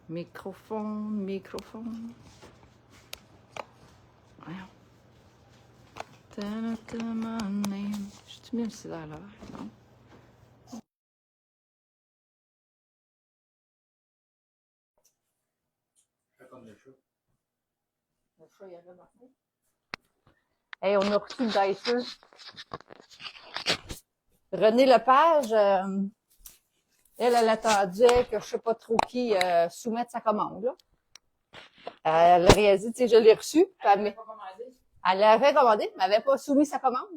Microphone. Voyons. Je-tu mis le cellulaire là? Non. Le chat, il y avait marqué. Hey, on a reçu le Dicer. René Lepage, elle attendait que je sais pas trop qui soumette sa commande. Là. Elle a réalisé, tu sais, je l'ai reçu. Elle l'avait commandé, mais elle n'avait pas soumis sa commande.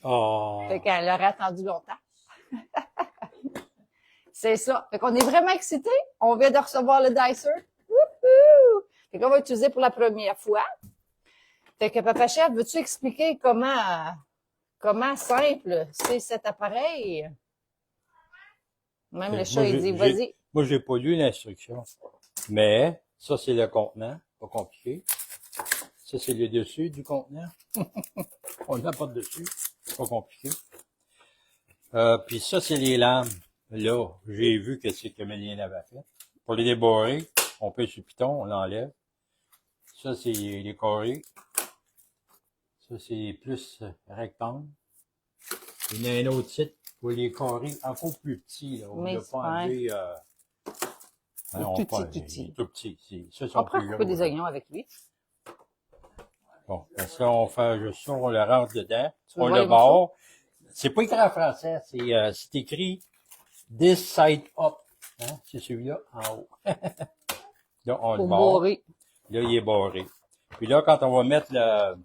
Oh. Fait qu'elle aurait attendu longtemps. C'est ça. Fait qu'on est vraiment excités. On vient de recevoir le Dicer. Wouhou! Fait qu'on va l'utiliser pour la première fois. Fait que Papa Chef, veux-tu expliquer comment simple c'est cet appareil? Même le chat, il dit, vas-y. Moi, j'ai pas lu l'instruction. Mais, ça, c'est le contenant. Pas compliqué. Ça, c'est le dessus du contenant. On n'a pas de dessus. Pas compliqué. Puis ça, c'est les lames. Là, j'ai vu que c'est que Mélien avait fait. Pour les débarrer, on pèse sur le piton, on l'enlève. Ça, c'est les carrés. Ça, c'est plus rectangle. Il y en a un autre site pour les carrés encore plus petits. Là. On n'a pas enlevé... tout petit. Tout petit. Ça, On pourrait couper des oignons avec lui. Bon, parce que là, on fait juste ça, on le rentre dedans. On le barre. C'est pas écrit en français, c'est écrit This side up. Hein? C'est celui-là en haut. Là, on le barre. Là, il est barré. Puis là, quand on va mettre le...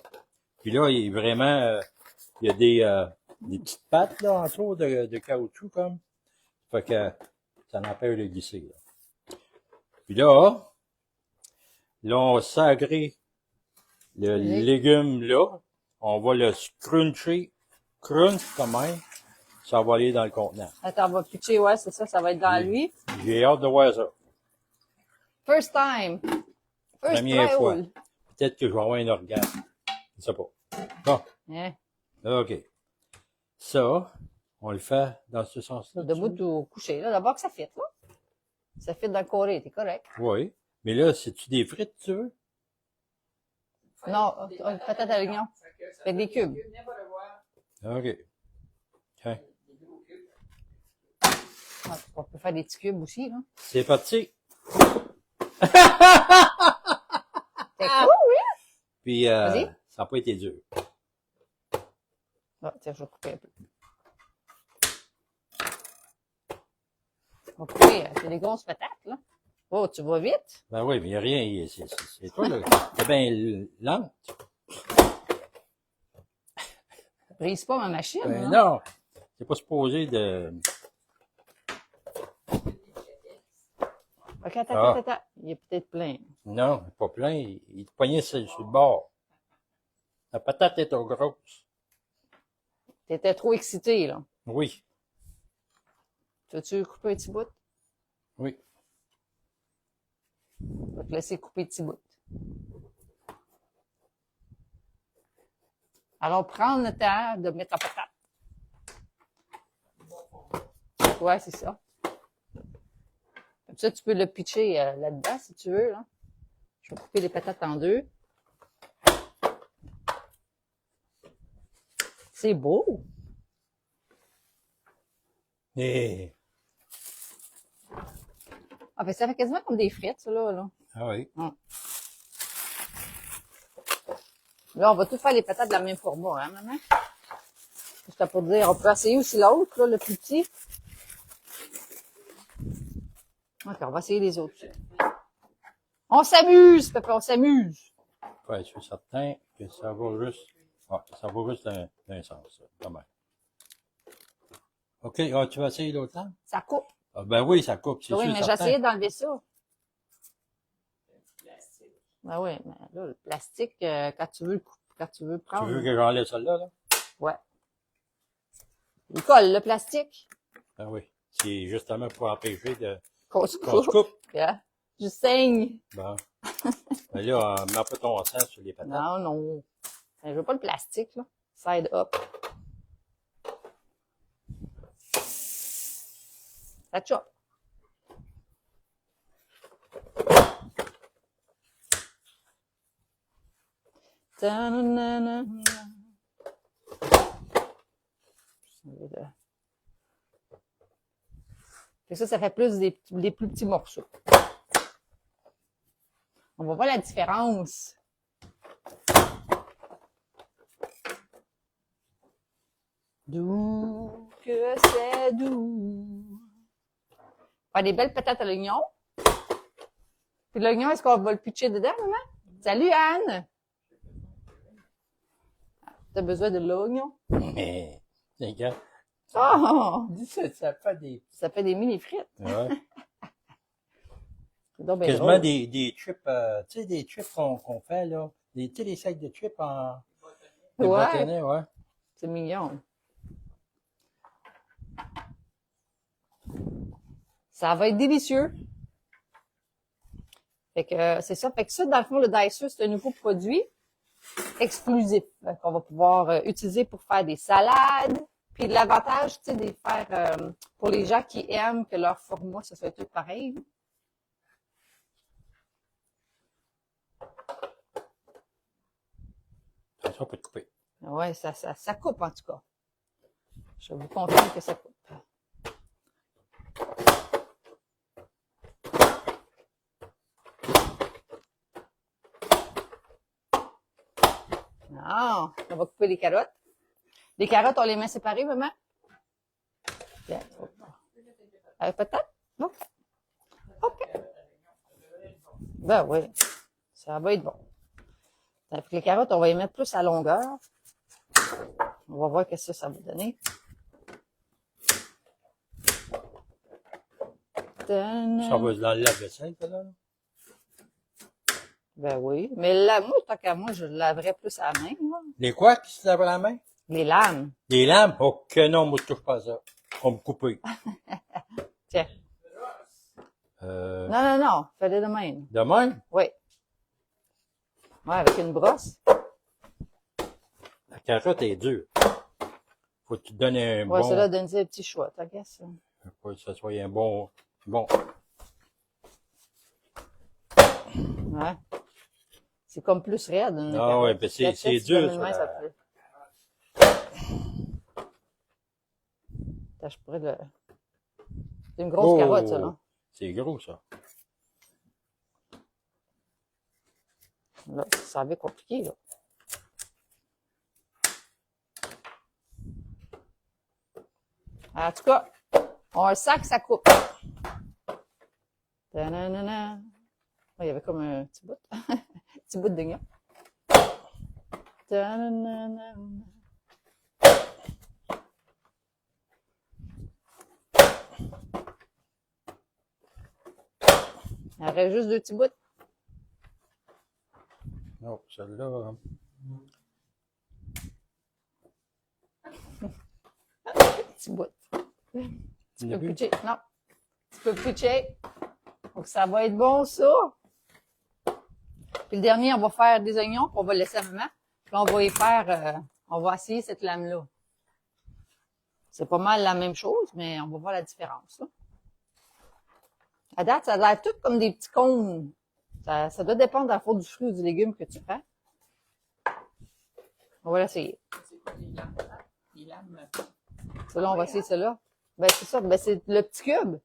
Puis là, il est vraiment... il y a des petites pattes, là, en dessous de caoutchouc, comme. Fait que ça n'empêche de glisser, là. Puis là, on va sagrer le légume là. On va le cruncher. Crunch quand même. Ça va aller dans le contenant. Attends, on va pitcher, ouais, c'est ça, ça va être dans lui. J'ai hâte de voir ça. First time. Première fois. Peut-être que je vais avoir un orgasme. Je sais pas. Bon. Yeah. OK. Ça, on le fait dans ce sens-là. Debout ou couché, là. D'abord que ça fit, là. Ça fit dans le carré, t'es correct. Oui. Mais là, c'est-tu des frites, tu veux? Non, patate à l'oignon. Avec des cubes. OK. Tiens. On peut faire des petits cubes aussi, là. C'est parti. C'est cool, oui? Puis, ça n'a pas été dur. Ah, tiens, je vais couper un peu. On va couper, c'est des grosses patates, là. Oh, tu vas vite? Ben oui, mais il n'y a rien. C'est toi, là. C'est bien lente. Brise pas ma machine, Ben hein? non. C'est pas supposé de... OK, attends. Il est peut-être plein. Non, pas plein. Il te poignait sur le bord. La patate est trop grosse. T'étais trop excité, là. Oui. Veux-tu couper un petit bout? Oui. Je vais te laisser couper un petit bout. Alors, prends le temps de mettre la patate. Ouais, c'est ça. Comme ça, tu peux le pitcher là-dedans, si tu veux, là. Je vais couper les patates en deux. C'est beau. Et... Ah, ben, ça fait quasiment comme des frites, ça, là. Ah oui. Là, on va tout faire les patates de la même format, hein, maman? Juste pour dire, on peut essayer aussi l'autre, là, le plus petit. OK, on va essayer les autres. On s'amuse, papa, on s'amuse. Ouais, je suis certain que ça va juste... Ah, ça va juste d'un sens, ça. Quand même. OK, tu vas essayer l'autre temps? Ça coupe. Ah, ben oui, ça coupe, c'est sûr. Oui, mais j'ai essayé d'enlever ça. Ben oui, mais là, le plastique, quand tu veux prendre... Tu veux que j'enlève celle-là, là? Ouais. Il colle, le plastique. Ben oui. C'est justement pour empêcher de... Qu'on se coupe. Yeah. Je saigne. Bon. Ben là, mets pas ton sang sur les patates. Non. Je veux pas le plastique, là. Side up. Ça chope. Ta-na-na-na-na. Et ça fait plus des plus petits morceaux. On va voir la différence. Doux que c'est doux. Faire des belles patates à l'oignon. Puis l'oignon, est-ce qu'on va le pitcher dedans, maman? Salut, Anne! T'as besoin de l'oignon? Mais, regarde. Oh! Ça fait des mini frites. Ouais. Donc, ben Quasiment drôle. des chips, tu sais, des chips qu'on fait, là. Tu sais, des sacs de chips en de Ouais. bâtonnets, ouais. C'est mignon. Ça va être délicieux. Fait que c'est ça. Fait que ça, dans le fond, le Dicer, c'est un nouveau produit exclusif qu'on va pouvoir utiliser pour faire des salades. Puis l'avantage, tu sais, de faire pour les gens qui aiment que leur format, ça soit tout pareil. Ça peut te couper. Ouais, ça coupe en tout cas. Je vous confirme que ça coupe. Non, on va couper les carottes. Les carottes, on les met séparées, maman? Bien, peut-être? Non? OK. Ben oui, ça va être bon. Fait que les carottes, on va les mettre plus à longueur. On va voir qu'est-ce que ça va donner. Ça va dans le lave-vaisselle, ça, là? Ben oui. Mais là, moi, tant qu'à moi, je le laverais plus à la main, là. Les quoi qui se lavent la main? Les lames. Les lames? Oh, que non, moi, je touche pas à ça. On me couper. Tiens. Non. Fais-le de même. De même? Oui. Ouais, avec une brosse. La carotte est dure. Faut que tu te donnes un Ouais, bon... celle-là, donne-y un petit choix, t'as guess. Faut que ça soit un bon... Bon. Ouais. C'est comme plus raide. Ah ouais, ben c'est dur, ça. Attends, je pourrais le... C'est une grosse carotte, ça, là. C'est gros, ça. Là, ça va être compliqué, là. En tout cas, on le sac, ça coupe. Ta-na-na-na. Il y avait comme un petit bout. Un petit bout d'oignon. Ta-na-na-na. Il reste juste 2 petits bouts. Non, celle-là... Petit bout. Tu peux plus. pitcher. Non. Tu peux pitcher. Donc, ça va être bon, ça. Puis le dernier, on va faire des oignons, puis on va le laisser à maman. Puis on va y faire, on va essayer cette lame-là. C'est pas mal la même chose, mais on va voir la différence, là. À date, ça a l'air tout comme des petits cônes. Ça doit dépendre, à la fois, du fruit ou du légume que tu prends. On va l'essayer. C'est quoi les lames? Celle-là, on va essayer celle-là. Ben, c'est ça. Ben, c'est le petit cube.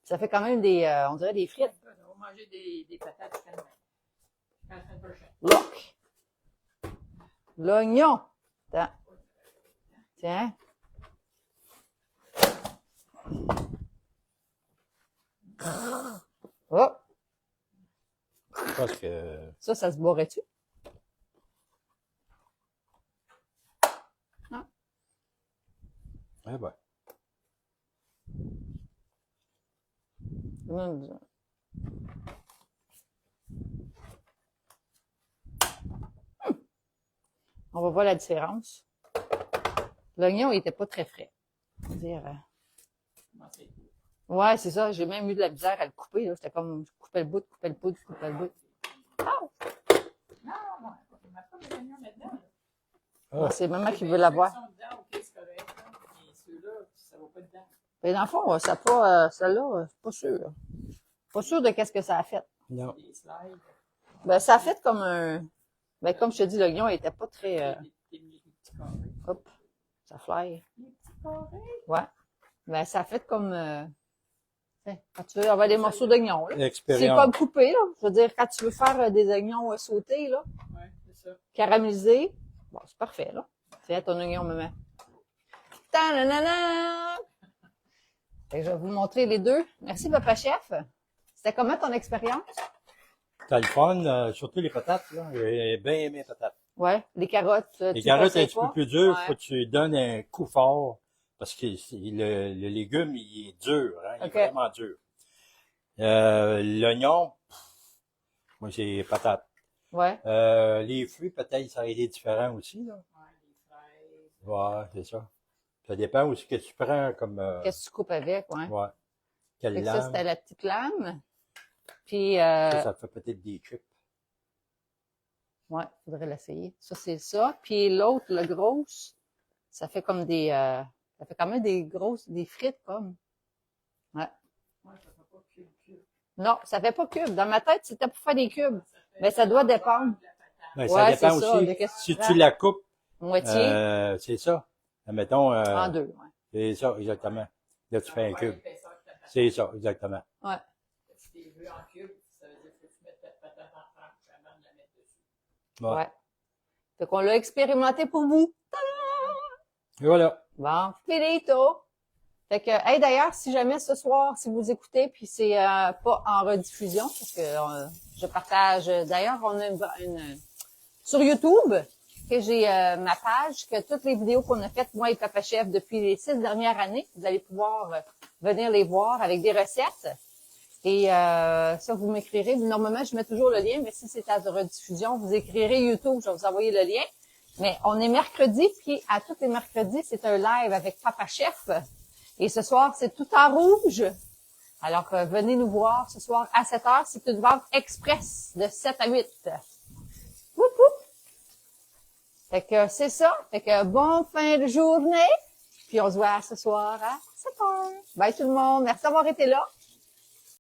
Ça fait quand même des, on dirait des frites. On va manger des patates jusqu'à demain. Jusqu'à la semaine prochaine. Look! L'oignon. Attends. Tiens. Oh! Je pense que... Ça se boirait-tu? Non. Eh ben. On va voir la différence. L'oignon, il était pas très frais. Dire, ouais, c'est ça. J'ai même eu de la misère à le couper. C'était comme couper le bout, couper le bout, couper le bout. Oh! Non, on n'a pas de oignons là-dedans. Ah. C'est maman qui veut l'avoir. C'est correct. Et ceux-là, ça va pas dedans. Mais dans le fond, ça pas, celle-là, pas sûr. Pas sûr de qu'est-ce que ça a fait. Non. Les slides. Ben, ça a fait comme un Ben, comme je te dis, l'oignon était pas très... Des petits carrés. Hop, ça fly. Des petits carrés. Ouais. Ben, ça fait comme... tiens, quand tu veux avoir des morceaux d'oignon, là. C'est Expérience. comme coupé, là. Je veux dire, quand tu veux faire des oignons sautés, là, Ouais, c'est ça. caramélisés, bon, c'est parfait, là. C'est ton oignon, maman. Ta-na-na-na! Fait que je vais vous montrer les deux. Merci, Papa Chef. C'était comment ton expérience? T'as le fun, surtout les patates, là. J'ai bien aimé les patates. Ouais, les carottes. Les tu carottes, conseilles un petit pas? peu plus dures, Ouais. faut que tu lui donnes un coup fort, parce que le légume, il est dur, hein, il est Ok. vraiment dur. L'oignon, moi, c'est patates. Ouais. Les fruits, peut-être, ça aurait été différent aussi, là. Ouais, les fraises. Ouais, c'est ça. Ça dépend aussi que tu prends comme, Qu'est-ce que tu coupes avec, ouais. ouais, Fait quelle que ça, lame. c'était la petite lame. Puis, Ça fait peut-être des chips. ouais, faudrait l'essayer. Ça, c'est ça. Puis l'autre, le gros, ça fait comme des, ça fait quand même des grosses, des frites, comme. Ouais. Ouais, ça fait pas cube. Non, ça fait pas cube. Dans ma tête, c'était pour faire des cubes. Mais ça doit dépendre. Ben, Ouais, ça dépend c'est ça, aussi. de qu'est-ce que Si tu tu prends. la coupes, Moitié, c'est ça. Mettons, en deux, ouais. c'est ça, exactement. Là, tu fais un cube. l'épaisseur de ta patate. C'est ça, exactement. Ouais. Si tu les veux en cube, ça veut dire que tu mets ta patate en tranche avant de la mettre dessus. Ouais. Ouais. Fait qu'on l'a expérimenté pour vous. Et voilà. Bon, finito. Fait que, hey, d'ailleurs, si jamais ce soir, si vous écoutez, puis c'est pas en rediffusion, parce que je partage. D'ailleurs, on a une sur YouTube que j'ai ma page, que toutes les vidéos qu'on a faites, moi et Papa Chef, depuis les 6 dernières années, vous allez pouvoir venir les voir avec des recettes. Et ça, vous m'écrirez. Normalement, je mets toujours le lien, mais si c'est à rediffusion, vous écrirez YouTube, je vais vous envoyer le lien. Mais on est mercredi, puis à tous les mercredis, c'est un live avec Papa Chef. Et ce soir, c'est tout en rouge. Alors, venez nous voir ce soir à 7 heures. C'est une vente express de 7 à 8. Woup, woup. Fait que c'est ça. Fait que bonne fin de journée. Puis on se voit ce soir à 7 heures. Bye tout le monde. Merci d'avoir été là.